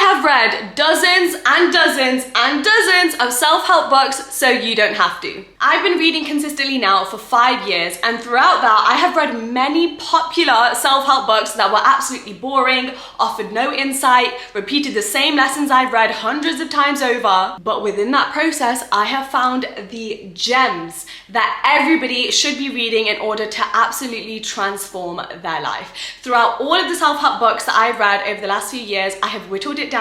have read dozens and dozens and dozens of self-help books, so you don't have to. I've been reading consistently now for 5 years, and throughout that, I have read many popular self-help books that were absolutely boring, offered no insight, repeated the same lessons I've read hundreds of times over. But within that process, I have found the gems that everybody should be reading in order to absolutely transform their life. Throughout all of the self-help books that I've read over the last few years, I have whittled it down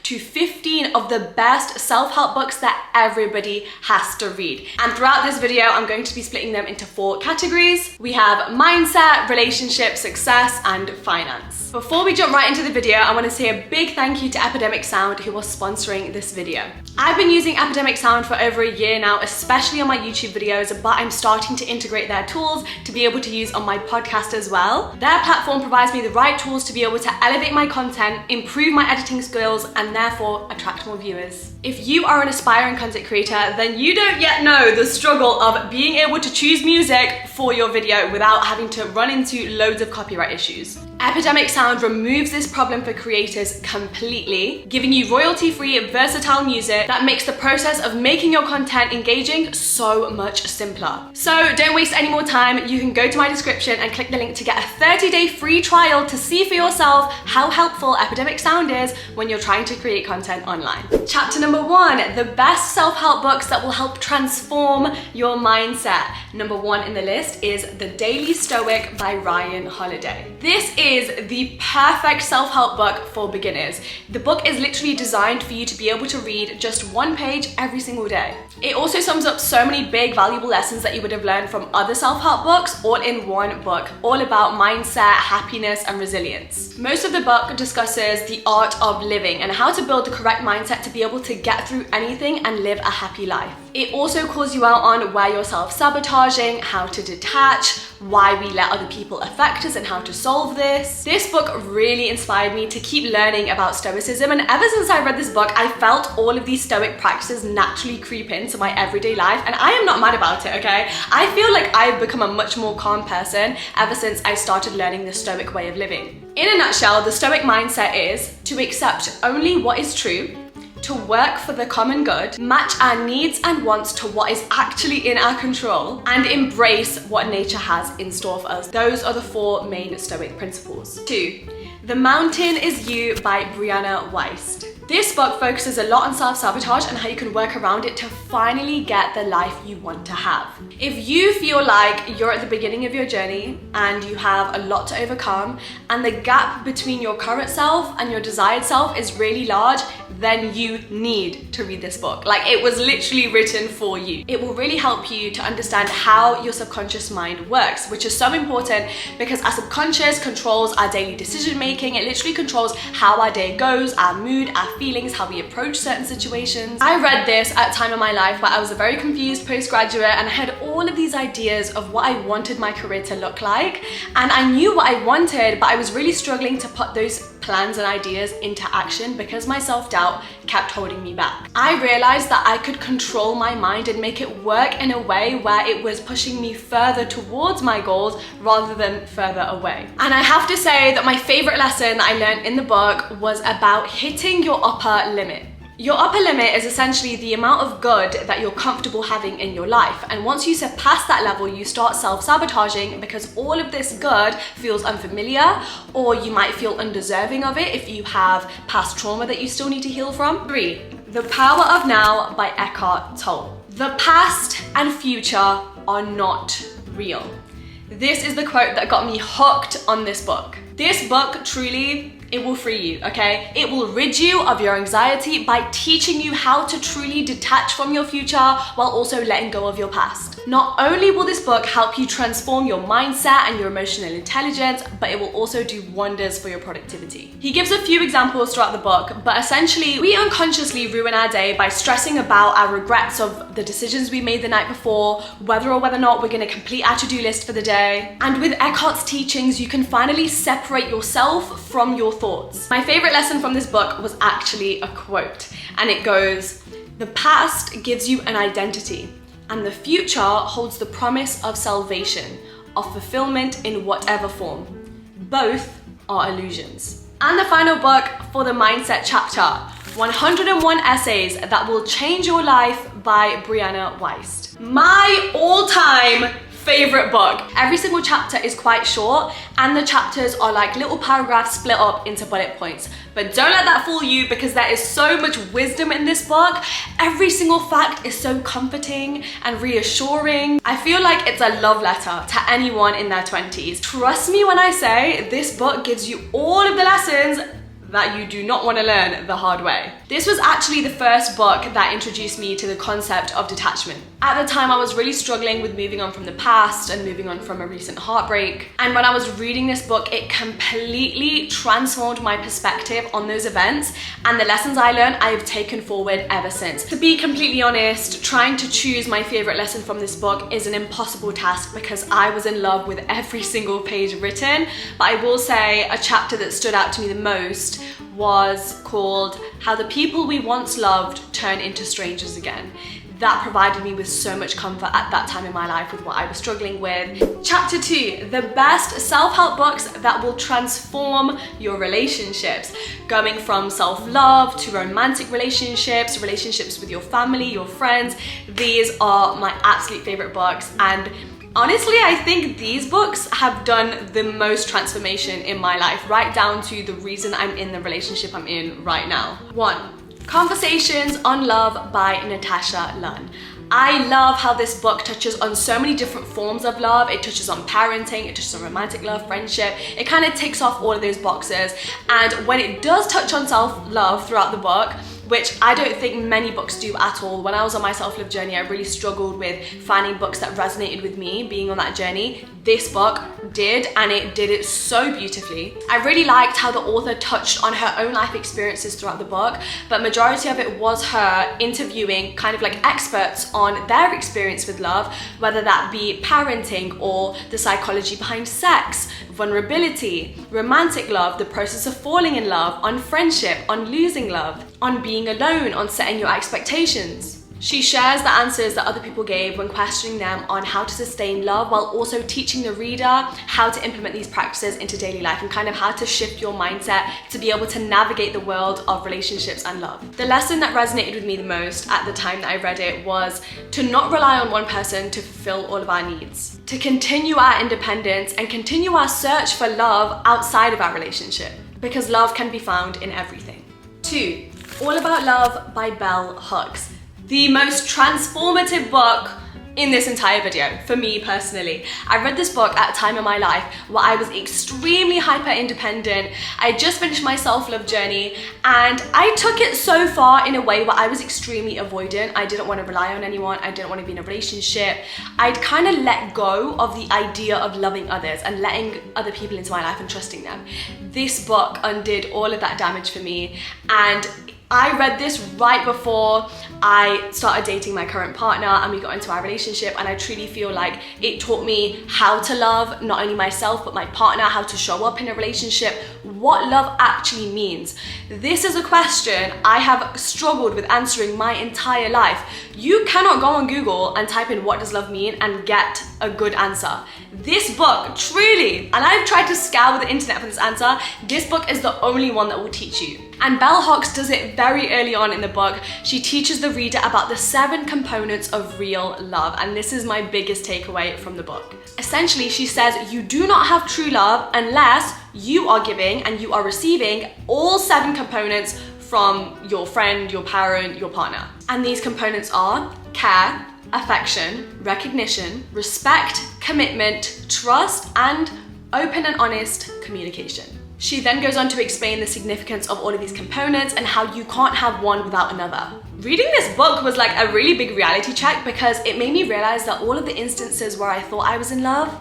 to 15 of the best self-help books that everybody has to read. And throughout this video, I'm going to be splitting them into 4 categories. We have mindset, relationship, success, and finance. Before we jump right into the video, I want to say a big thank you to Epidemic Sound, who are sponsoring this video. I've been using Epidemic Sound for over a year now, especially on my YouTube videos, but I'm starting to integrate their tools to be able to use on my podcast as well. Their platform provides me the right tools to be able to elevate my content, improve my editing skills, and therefore attract more viewers. If you are an aspiring content creator, then you don't yet know the struggle of being able to choose music for your video without having to run into loads of copyright issues. Epidemic Sound removes this problem for creators completely, giving you royalty-free, versatile music that makes the process of making your content engaging so much simpler. So don't waste any more time. You can go to my description and click the link to get a 30-day free trial to see for yourself how helpful Epidemic Sound is when you're trying to create content online. Chapter number 1, the best self-help books that will help transform your mindset. Number 1 in the list is The Daily Stoic by Ryan Holiday. This is the perfect self-help book for beginners. The book is literally designed for you to be able to read just 1 page every single day. It also sums up so many big valuable lessons that you would have learned from other self-help books all in one book, all about mindset, happiness, and resilience. Most of the book discusses the art of living and how to build the correct mindset to be able to get through anything and live a happy life. It also calls you out on where you're self-sabotaging, how to detach, why we let other people affect us and how to solve this. This book really inspired me to keep learning about Stoicism, and ever since I read this book, I felt all of these Stoic practices naturally creep into my everyday life, and I am not mad about it, okay? I feel like I've become a much more calm person ever since I started learning the Stoic way of living. In a nutshell, the Stoic mindset is to accept only what is true, to work for the common good, match our needs and wants to what is actually in our control, and embrace what nature has in store for us. Those are the 4 main Stoic principles. 2. The Mountain is You by BRIANNA WIEST. This book focuses a lot on self-sabotage and how you can work around it to finally get the life you want to have. If you feel like you're at the beginning of your journey and you have a lot to overcome, and the gap between your current self and your desired self is really large, then you need to read this book. Like, it was literally written for you. It will really help you to understand how your subconscious mind works, which is so important because our subconscious controls our daily decision making. It literally controls how our day goes, our mood, our feelings, how we approach certain situations. I read this at a time in my life where I was a very confused postgraduate and I had all of these ideas of what I wanted my career to look like, and I knew what I wanted, but I was really struggling to put those plans and ideas into action because my self-doubt kept holding me back. I realized that I could control my mind and make it work in a way where it was pushing me further towards my goals rather than further away. And I have to say that my favorite lesson that I learned in the book was about hitting your upper limit. Your upper limit is essentially the amount of good that you're comfortable having in your life. And once you surpass that level, you start self-sabotaging because all of this good feels unfamiliar, or you might feel undeserving of it if you have past trauma that you still need to heal from. 3. The Power of Now by Eckhart Tolle. The past and future are not real. This is the quote that got me hooked on this book. This book truly, it will free you, okay? It will rid you of your anxiety by teaching you how to truly detach from your future while also letting go of your past. Not only will this book help you transform your mindset and your emotional intelligence, but it will also do wonders for your productivity. He gives a few examples throughout the book, but essentially we unconsciously ruin our day by stressing about our regrets of the decisions we made the night before, whether or not we're gonna complete our to-do list for the day. And with Eckhart's teachings, you can finally separate yourself from your thoughts. My favorite lesson from this book was actually a quote, and it goes, "The past gives you an identity, and the future holds the promise of salvation, of fulfillment in whatever form. Both are illusions." And the final book for the mindset chapter, 101 Essays That Will Change Your Life by BRIANNA WIEST. My all-time favorite book. Every single chapter is quite short and the chapters are like little paragraphs split up into bullet points. But don't let that fool you because there is so much wisdom in this book. Every single fact is so comforting and reassuring. I feel like it's a love letter to anyone in their 20s. Trust me when I say this book gives you all of the lessons that you do not want to learn the hard way. This was actually the first book that introduced me to the concept of detachment. At the time, I was really struggling with moving on from the past and moving on from a recent heartbreak. And when I was reading this book, it completely transformed my perspective on those events, and the lessons I learned, I have taken forward ever since. To be completely honest, trying to choose my favorite lesson from this book is an impossible task because I was in love with every single page written. But I will say a chapter that stood out to me the most was called How the People We Once Loved Turn into Strangers Again. That provided me with so much comfort at that time in my life with what I was struggling with. Chapter 2, the best self-help books that will transform your relationships. Going from self-love to romantic relationships, relationships with your family, your friends. These are my absolute favorite books, and honestly, I think these books have done the most transformation in my life, right down to the reason I'm in the relationship I'm in right now. 1. Conversations on Love by NATASHA LUNN. I love how this book touches on so many different forms of love. It touches on parenting, it touches on romantic love, friendship. It kind of ticks off all of those boxes. And when it does touch on self-love throughout the book, which I don't think many books do at all. When I was on my self-love journey, I really struggled with finding books that resonated with me being on that journey. This book did, and it did it so beautifully. I really liked how the author touched on her own life experiences throughout the book, but majority of it was her interviewing kind of like experts on their experience with love, whether that be parenting or the psychology behind sex, vulnerability, romantic love, the process of falling in love, on friendship, on losing love, on being alone, on setting your expectations. She shares the answers that other people gave when questioning them on how to sustain love, while also teaching the reader how to implement these practices into daily life and kind of how to shift your mindset to be able to navigate the world of relationships and love. The lesson that resonated with me the most at the time that I read it was to not rely on one person to fulfill all of our needs, to continue our independence and continue our search for love outside of our relationship, because love can be found in everything. 2. All About Love by Bell Hooks. The most transformative book in this entire video, for me personally. I read this book at a time in my life where I was extremely hyper independent. I just finished my self-love journey and I took it so far in a way where I was extremely avoidant. I didn't want to rely on anyone. I didn't want to be in a relationship. I'd kind of let go of the idea of loving others and letting other people into my life and trusting them. This book undid all of that damage for me, and I read this right before I started dating my current partner and we got into our relationship, and I truly feel like it taught me how to love not only myself but my partner, how to show up in a relationship, what love actually means. This is a question I have struggled with answering my entire life. You cannot go on Google and type in what does love mean and get a good answer. This book, truly, and I've tried to scour the internet for this answer, this book is the only one that will teach you. And Bell Hooks does it very early on in the book. She teaches the reader about the 7 components of real love, and this is my biggest takeaway from the book. Essentially, she says you do not have true love unless you are giving and you are receiving all 7 components from your friend, your parent, your partner. And these components are care, affection, recognition, respect, commitment, trust, and open and honest communication. She then goes on to explain the significance of all of these components and how you can't have one without another. Reading this book was like a really big reality check because it made me realize that all of the instances where I thought I was in love,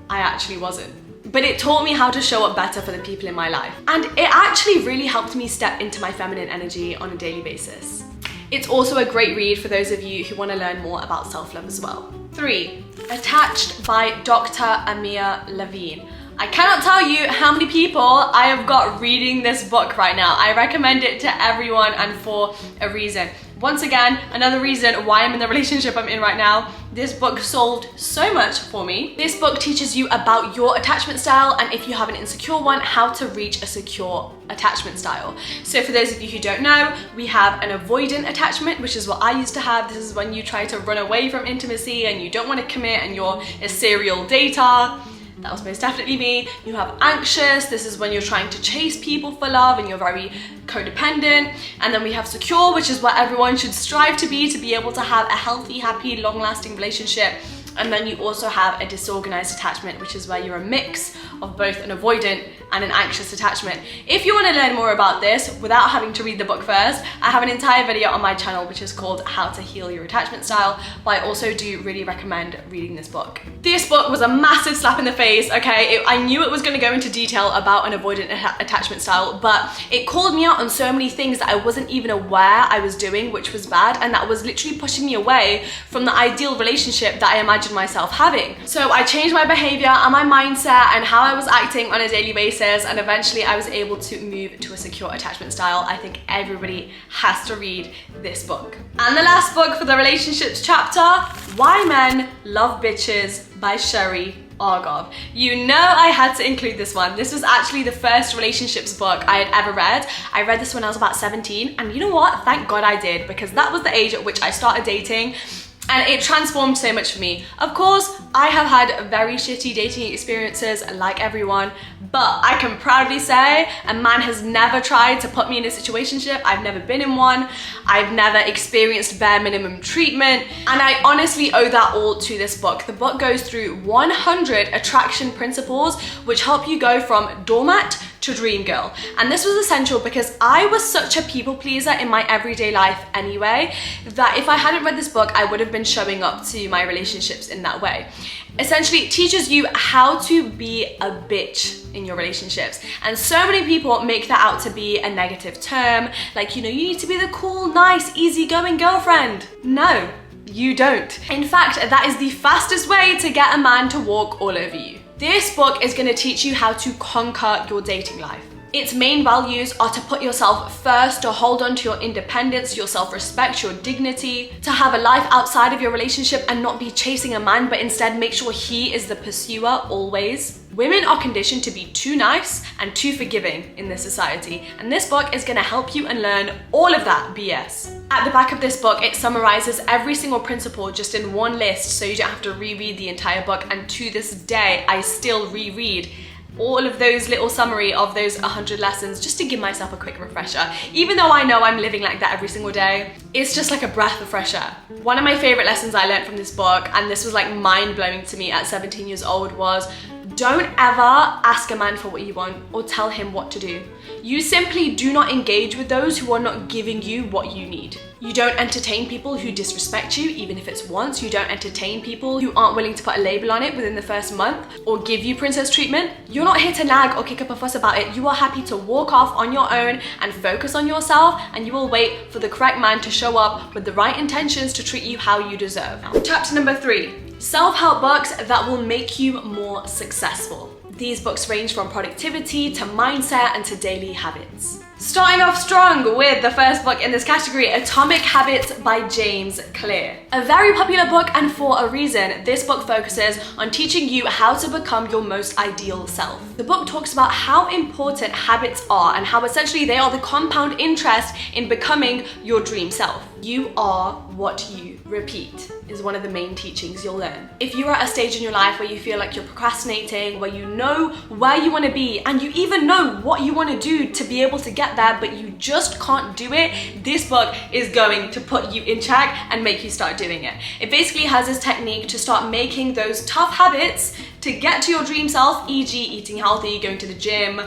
I actually wasn't. But it taught me how to show up better for the people in my life. And it actually really helped me step into my feminine energy on a daily basis. It's also a great read for those of you who want to learn more about self-love as well. 3. Attached by Dr. AMIR LEVINE. I cannot tell you how many people I have got reading this book right now. I recommend it to everyone and for a reason. Once again, another reason why I'm in the relationship I'm in right now. this book solved so much for me. This book teaches you about your attachment style, and if you have an insecure one, how to reach a secure attachment style. So for those of you who don't know, we have an avoidant attachment, which is what I used to have. This is when you try to run away from intimacy and you don't want to commit and you're a serial dater. That was most definitely me. You have anxious. This is when you're trying to chase people for love and you're very codependent. And then we have secure, which is what everyone should strive to be able to have a healthy, happy, long-lasting relationship. And then you also have a disorganized attachment, which is where you're a mix of both an avoidant and an anxious attachment. If you want to learn more about this without having to read the book first, I have an entire video on my channel which is called How to Heal Your Attachment Style, but I also do really recommend reading this book. This book was a massive slap in the face, okay? I knew it was going to go into detail about an avoidant attachment style, but it called me out on so many things that I wasn't even aware I was doing, which was bad, and that was literally pushing me away from the ideal relationship that I imagined myself having. So I changed my behavior and my mindset and how I was acting on a daily basis, and eventually I was able to move to a secure attachment style. I think everybody has to read this book. And the last book for the relationships chapter, Why Men Love Bitches by Sherry Argov. You know I had to include this one. This was actually the first relationships book I had ever read. I read this when I was about 17, and you know what? Thank God I did, because that was the age at which I started dating. And it transformed so much for me. Of course, I have had very shitty dating experiences like everyone, but I can proudly say a man has never tried to put me in a situationship. I've never been in one. I've never experienced bare minimum treatment. And I honestly owe that all to this book. The book goes through 100 attraction principles which help you go from doormat to dream girl. And this was essential because I was such a people pleaser in my everyday life anyway, that if I hadn't read this book, I would have been showing up to my relationships in that way. Essentially, it teaches you how to be a bitch in your relationships. And so many people make that out to be a negative term, like, you know, you need to be the cool, nice, easygoing girlfriend. No, you don't. In fact, that is the fastest way to get a man to walk all over you. This book is going to teach you how to conquer your dating life. Its main values are to put yourself first, to hold on to your independence, your self-respect, your dignity, to have a life outside of your relationship and not be chasing a man, but instead make sure he is the pursuer always. Women are conditioned to be too nice and too forgiving in this society, and this book is going to help you unlearn all of that BS. At the back of this book, it summarizes every single principle just in one list, so you don't have to reread the entire book, and to this day, I still reread all of those little summary of those 100 lessons just to give myself a quick refresher. Even though I know I'm living like that every single day, it's just like a breath of fresh air. One of my favorite lessons I learned from this book, and this was like mind-blowing to me at 17 years old, was don't ever ask a man for what you want or tell him what to do. You simply do not engage with those who are not giving you what you need. You don't entertain people who disrespect you, even if it's once. You don't entertain people who aren't willing to put a label on it within the first month or give you princess treatment. You're not here to nag or kick up a fuss about it. You are happy to walk off on your own and focus on yourself, and you will wait for the correct man to show up with the right intentions to treat you how you deserve. Chapter number 3, self-help books that will make you more successful. These books range from productivity to mindset and to daily habits. Starting off strong with the first book in this category, Atomic Habits by James Clear. A very popular book, and for a reason. This book focuses on teaching you how to become your most ideal self. The book talks about how important habits are and how essentially they are the compound interest in becoming your dream self. You are what you repeat is one of the main teachings you'll learn. If you are at a stage in your life where you feel like you're procrastinating, where you know where you want to be and you even know what you want to do to be able to get there, but you just can't do it, this book is going to put you in check and make you start doing it. It basically has this technique to start making those tough habits to get to your dream self, e.g. eating healthy, going to the gym,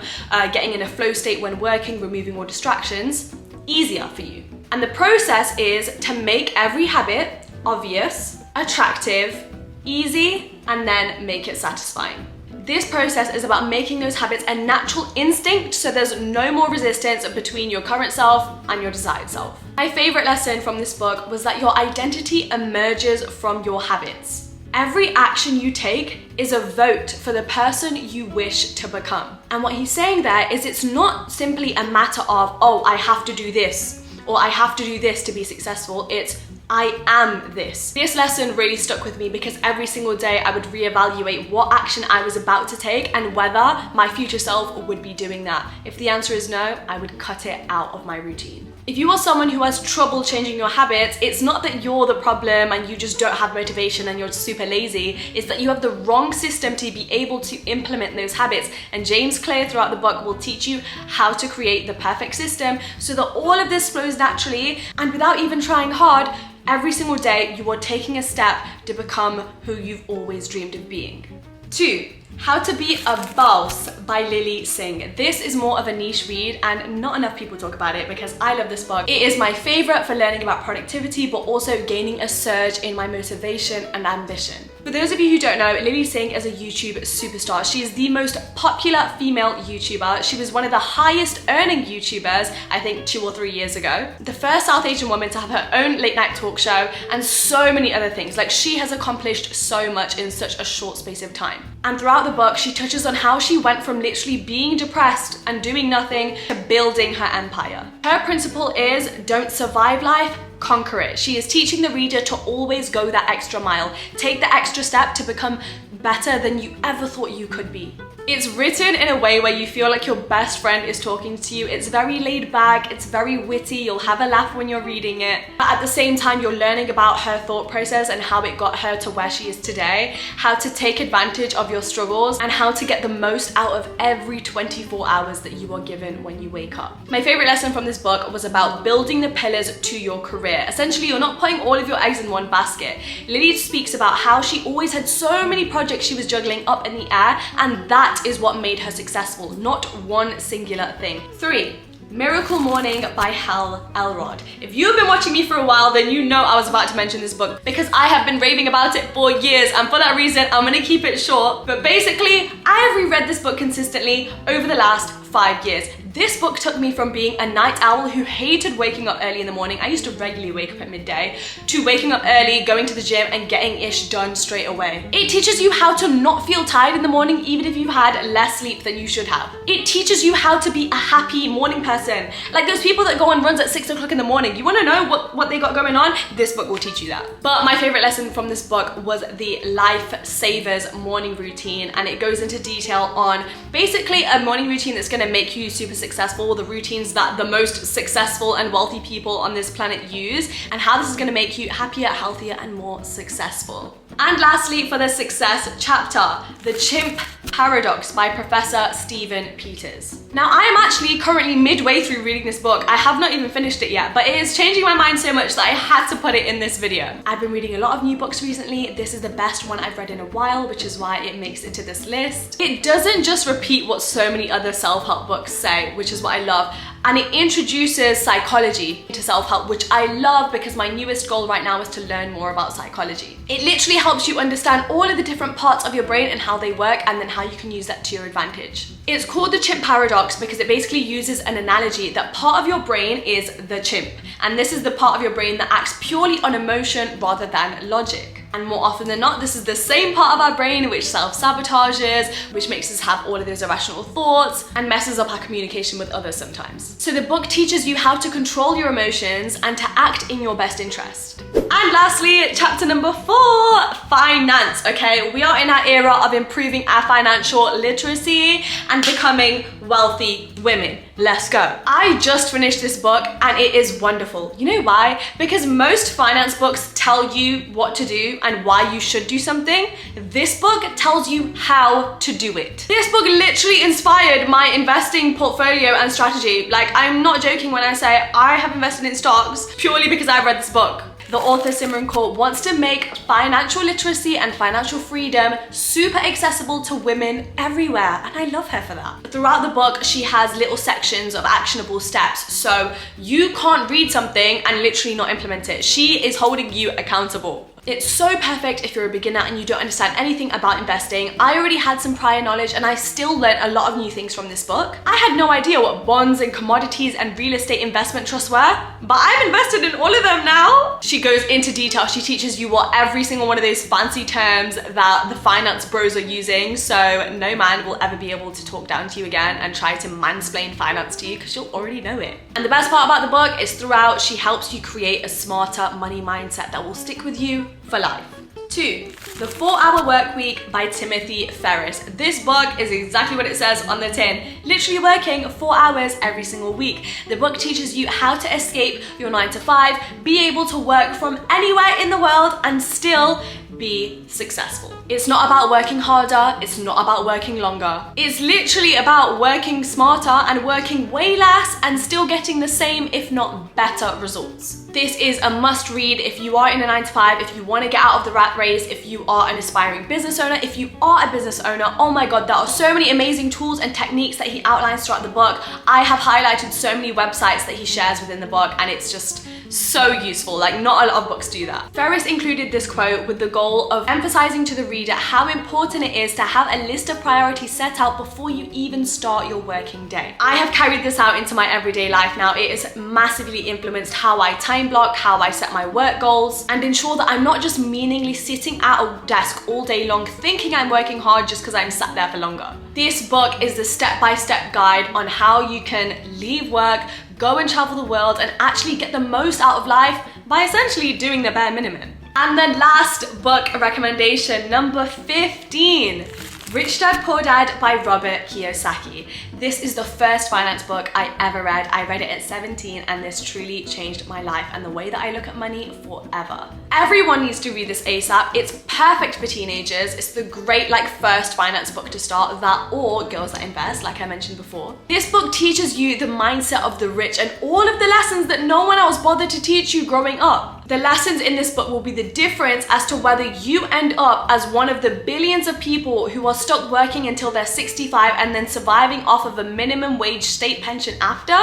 getting in a flow state when working, removing all distractions, easier for you. And the process is to make every habit obvious, attractive, easy, and then make it satisfying. This process is about making those habits a natural instinct, so there's no more resistance between your current self and your desired self. My favorite lesson from this book was that your identity emerges from your habits. Every action you take is a vote for the person you wish to become. And what he's saying there is it's not simply a matter of, oh, I have to do this, or I have to do this to be successful. It's, I am this. This lesson really stuck with me because every single day I would reevaluate what action I was about to take and whether my future self would be doing that. If the answer is no, I would cut it out of my routine. If you are someone who has trouble changing your habits, it's not that you're the problem and you just don't have motivation and you're super lazy. It's that you have the wrong system to be able to implement those habits. And James Clear throughout the book will teach you how to create the perfect system so that all of this flows naturally and without even trying hard. Every single day you are taking a step to become who you've always dreamed of being. 2. How to Be a Boss by Lily Singh. This is more of a niche read and not enough people talk about it because I love this book. It is my favorite for learning about productivity but also gaining a surge in my motivation and ambition. For those of you who don't know, Lily Singh is a YouTube superstar. She is the most popular female YouTuber. She was one of the highest earning YouTubers, I think 2 or 3 years ago. The first South Asian woman to have her own late night talk show and so many other things. Like, she has accomplished so much in such a short space of time. And throughout the book, she touches on how she went from literally being depressed and doing nothing to building her empire. Her principle is don't survive life, conquer it. She is teaching the reader to always go that extra mile. Take the extra step to become better than you ever thought you could be. It's written in a way where you feel like your best friend is talking to you. It's very laid back, it's very witty, you'll have a laugh when you're reading it. But at the same time, you're learning about her thought process and how it got her to where she is today, how to take advantage of your struggles, and how to get the most out of every 24 hours that you are given when you wake up. My favorite lesson from this book was about building the pillars to your career. Essentially, you're not putting all of your eggs in one basket. Lily speaks about how she always had so many projects she was juggling up in the air, and that is what made her successful, not one singular thing. 3. Miracle Morning by Hal Elrod. If you've been watching me for a while, then you know I was about to mention this book because I have been raving about it for years, and for that reason, I'm gonna keep it short. But basically, I have reread this book consistently over the last 5 years. This book took me from being a night owl who hated waking up early in the morning, I used to regularly wake up at midday, to waking up early, going to the gym and getting ish done straight away. It teaches you how to not feel tired in the morning even if you've had less sleep than you should have. It teaches you how to be a happy morning person. Like those people that go on runs at 6 o'clock in the morning. You wanna know what they got going on? This book will teach you that. But my favorite lesson from this book was the Lifesavers morning routine, and it goes into detail on basically a morning routine that's gonna make you super successful, the routines that the most successful and wealthy people on this planet use, and how this is going to make you happier, healthier, and more successful. And lastly, for the success chapter, The Chimp Paradox by Professor Stephen Peters. Now, I am actually currently midway through reading this book. I have not even finished it yet, but it is changing my mind so much that I had to put it in this video. I've been reading a lot of new books recently. This is the best one I've read in a while, which is why it makes it to this list. It doesn't just repeat what so many other self-help books say, which is what I love, and it introduces psychology to self-help, which I love because my newest goal right now is to learn more about psychology. It literally helps you understand all of the different parts of your brain and how they work, and then how you can use that to your advantage. It's called the chimp paradox because it basically uses an analogy that part of your brain is the chimp, and this is the part of your brain that acts purely on emotion rather than logic. And more often than not, this is the same part of our brain which self-sabotages, which makes us have all of those irrational thoughts and messes up our communication with others sometimes. So the book teaches you how to control your emotions and to act in your best interest. And lastly, chapter number 4, finance. Okay, we are in our era of improving our financial literacy and becoming wealthy women. Let's go. I just finished this book and it is wonderful. You know why? Because most finance books tell you what to do and why you should do something. This book tells you how to do it. This book literally inspired my investing portfolio and strategy. Like, I'm not joking when I say I have invested in stocks purely because I read this book. The author Simran Kaur wants to make financial literacy and financial freedom super accessible to women everywhere, and I love her for that. Throughout the book, she has little sections of actionable steps, so you can't read something and literally not implement it. She is holding you accountable. It's so perfect if you're a beginner and you don't understand anything about investing. I already had some prior knowledge and I still learned a lot of new things from this book. I had no idea what bonds and commodities and real estate investment trusts were, but I've invested in all of them now. She goes into detail. She teaches you what every single one of those fancy terms that the finance bros are using, so no man will ever be able to talk down to you again and try to mansplain finance to you because you'll already know it. And the best part about the book is throughout she helps you create a smarter money mindset that will stick with you for life. 2. The 4-Hour Work Week by Timothy Ferriss. This book is exactly what it says on the tin. Literally working 4 hours every single week. The book teaches you how to escape your 9 to 5, be able to work from anywhere in the world and still be successful. It's not about working harder, it's not about working longer. It's literally about working smarter and working way less and still getting the same, if not better, results. This is a must read if you are in a 9 to 5, if you want to get out of the rat race, if you are an aspiring business owner, if you are a business owner. Oh my god, there are so many amazing tools and techniques that he outlines throughout the book. I have highlighted so many websites that he shares within the book and it's just so useful. Like, not a lot of books do that. Ferriss included this quote with the goal of emphasizing to the reader how important it is to have a list of priorities set out before you even start your working day. I have carried this out into my everyday life now. It has massively influenced how I time block, how I set my work goals, and ensure that I'm not just meaningly sitting at a desk all day long thinking I'm working hard just because I'm sat there for longer. This book is the step-by-step guide on how you can leave work, go and travel the world, and actually get the most out of life by essentially doing the bare minimum. And then last book recommendation, number 15. Rich Dad Poor Dad by Robert Kiyosaki. This is the first finance book I ever read. I read it at 17 and this truly changed my life and the way that I look at money forever. Everyone needs to read this ASAP. It's perfect for teenagers. It's the great first finance book to start, that or Girls That Invest, like I mentioned before. This book teaches you the mindset of the rich and all of the lessons that no one else bothered to teach you growing up. The lessons in this book will be the difference as to whether you end up as one of the billions of people who are stuck working until they're 65 and then surviving off of a minimum wage state pension after,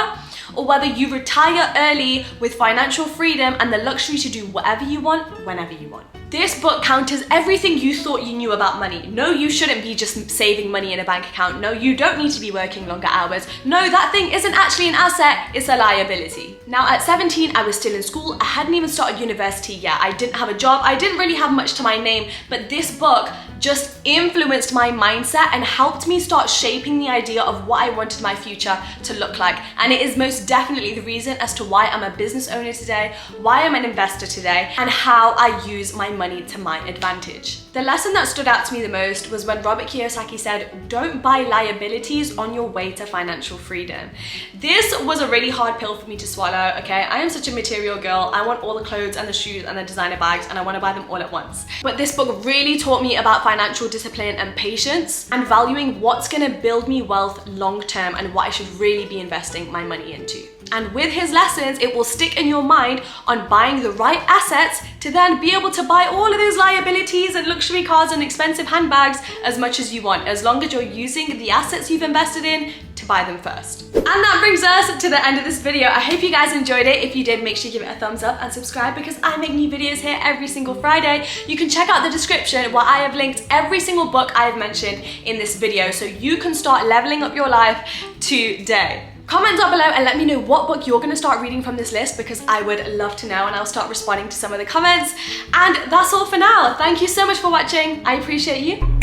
or whether you retire early with financial freedom and the luxury to do whatever you want, whenever you want. This book counters everything you thought you knew about money. No, you shouldn't be just saving money in a bank account. No, you don't need to be working longer hours. No, that thing isn't actually an asset, it's a liability. Now at 17, I was still in school. I hadn't even started university yet. I didn't have a job. I didn't really have much to my name, but this book just influenced my mindset and helped me start shaping the idea of what I wanted my future to look like. And it is most definitely the reason as to why I'm a business owner today, why I'm an investor today, and how I use my money to my advantage. The lesson that stood out to me the most was when Robert Kiyosaki said, don't buy liabilities on your way to financial freedom. This was a really hard pill for me to swallow, okay? I am such a material girl. I want all the clothes and the shoes and the designer bags and I want to buy them all at once. But this book really taught me about financial discipline and patience and valuing what's gonna build me wealth long term and what I should really be investing my money into. And with his lessons, it will stick in your mind on buying the right assets to then be able to buy all of those liabilities and luxury cars and expensive handbags as much as you want, as long as you're using the assets you've invested in to buy them first. And that brings us to the end of this video. I hope you guys enjoyed it. If you did, make sure you give it a thumbs up and subscribe because I make new videos here every single Friday. You can check out the description where I have linked every single book I have mentioned in this video so you can start leveling up your life today. Comment down below and let me know what book you're going to start reading from this list because I would love to know and I'll start responding to some of the comments. And that's all for now. Thank you so much for watching. I appreciate you.